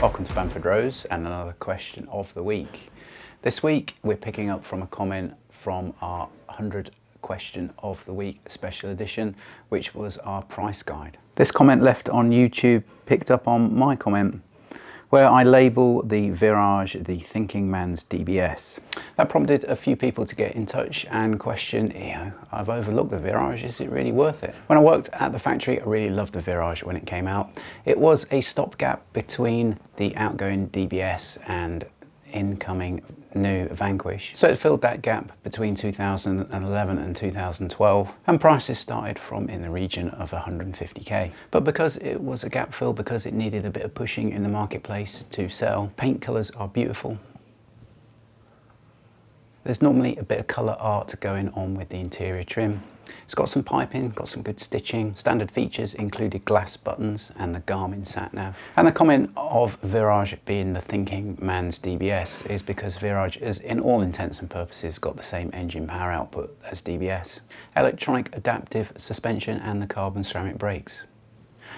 Welcome to Bamfordrose and another question of the week. This week we're picking up from a comment from our 100 question of the week special edition, which was our price guide. This comment left on YouTube picked up on my comment where I label the Virage the thinking man's DBS. That prompted a few people to get in touch and question, I've overlooked the Virage, is it really worth it? When I worked at the factory, I really loved the Virage when it came out. It was a stopgap between the outgoing DBS and incoming new Vanquish. So it filled that gap between 2011 and 2012, and prices started from in the region of 150k. But because it was a gap fill, because it needed a bit of pushing in the marketplace to sell, paint colours are beautiful. There's normally a bit of colour art going on with the interior trim. It's got some piping, got some good stitching. Standard features included glass buttons and the Garmin sat-nav. And the comment of Virage being the thinking man's DBS is because Virage is, in all intents and purposes, got the same engine power output as DBS. Electronic adaptive suspension and the carbon ceramic brakes.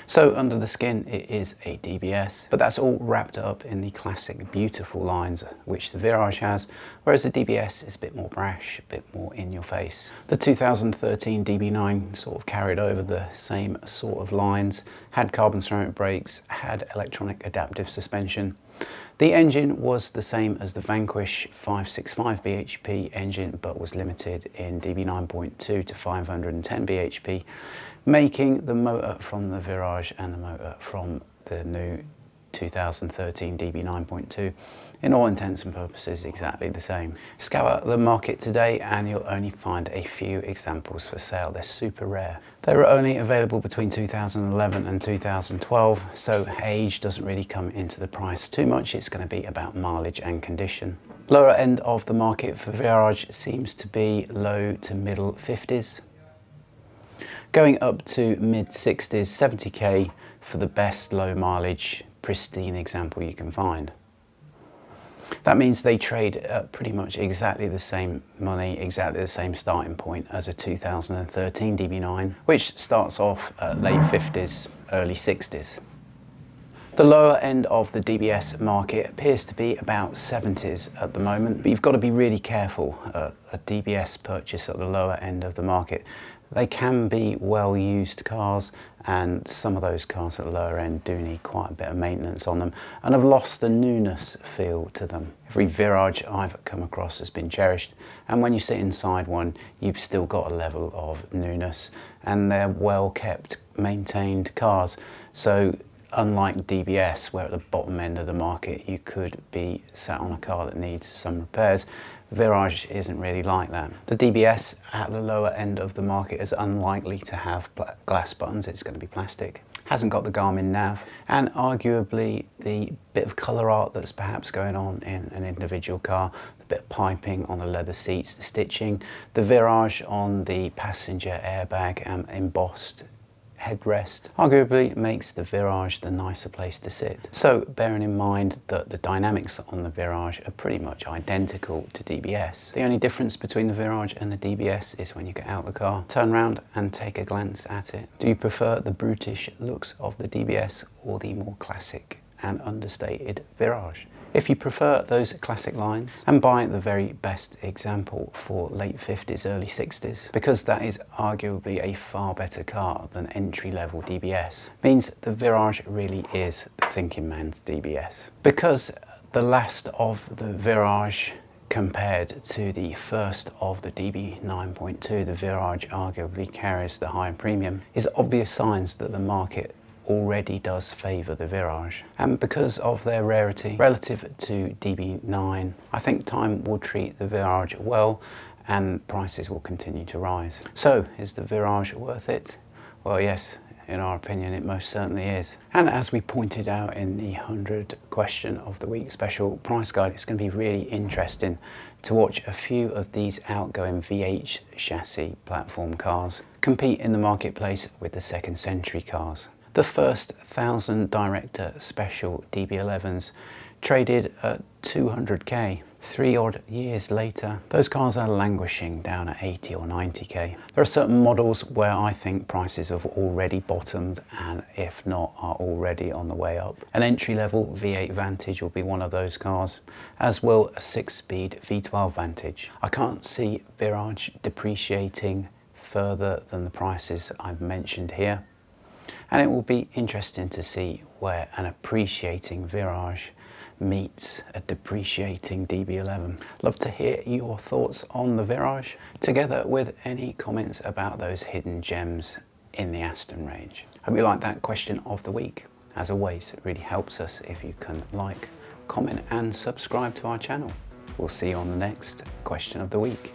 So under the skin it is a DBS, but that's all wrapped up in the classic beautiful lines which the Virage has, whereas the DBS is a bit more brash, a bit more in your face. The 2013 DB9 sort of carried over the same sort of lines, had carbon ceramic brakes, had electronic adaptive suspension. The engine was the same as the Vanquish 565 bhp engine, but was limited in DB 9.2 to 510 bhp, making the motor from the Virage and the motor from the new 2013 DB 9.2 in all intents and purposes exactly the same. Scour the market today and you'll only find a few examples for sale. They're super rare. They were only available between 2011 and 2012, so age doesn't really come into the price too much. It's going to be about mileage and condition. Lower end of the market for Virage seems to be low to middle 50s. Going up to mid 60s, 70k for the best low mileage pristine example you can find. That means they trade at pretty much exactly the same money, exactly the same starting point as a 2013 DB9, which starts off at late 50s, early 60s. The lower end of the DBS market appears to be about 70s at the moment, but you've got to be really careful at a DBS purchase at the lower end of the market. They can be well-used cars, and some of those cars at the lower end do need quite a bit of maintenance on them and have lost the newness feel to them. Every Virage I've come across has been cherished, and when you sit inside one, you've still got a level of newness, and they're well-kept, maintained cars. So unlike DBS, where at the bottom end of the market you could be sat on a car that needs some repairs, Virage isn't really like that. The DBS at the lower end of the market is unlikely to have glass buttons. It's going to be plastic. Hasn't got the Garmin nav, and arguably the bit of colour art that's perhaps going on in an individual car, the bit of piping on the leather seats, the stitching, the Virage on the passenger airbag and embossed headrest arguably makes the Virage the nicer place to sit. So bearing in mind that the dynamics on the Virage are pretty much identical to DBS, the only difference between the Virage and the DBS is when you get out of the car, turn around and take a glance at it. Do you prefer the brutish looks of the DBS or the more classic and understated Virage? If you prefer those classic lines, and buy the very best example for late 50s, early 60s, because that is arguably a far better car than entry-level DBS, means the Virage really is the thinking man's DBS. Because the last of the Virage compared to the first of the DB 9.2, the Virage arguably carries the higher premium, is obvious signs that the market already does favour the Virage. And because of their rarity relative to DB9, I think time will treat the Virage well and prices will continue to rise. So is the Virage worth it? Well, yes, in our opinion it most certainly is. And as we pointed out in the 100 question of the week special price guide, it's going to be really interesting to watch a few of these outgoing VH chassis platform cars compete in the marketplace with the second century cars. The first 1000 Director Special DB11s traded at 200k. 3 odd years later, those cars are languishing down at 80 or 90k. There are certain models where I think prices have already bottomed, and if not, are already on the way up. An entry-level V8 Vantage will be one of those cars, as will a 6-speed V12 Vantage. I can't see Virage depreciating further than the prices I've mentioned here, and it will be interesting to see where an appreciating Virage meets a depreciating DB11. Love to hear your thoughts on the Virage, together with any comments about those hidden gems in the Aston range. Hope you like that question of the week. As always, it really helps us if you can like, comment and subscribe to our channel. We'll see you on the next question of the week.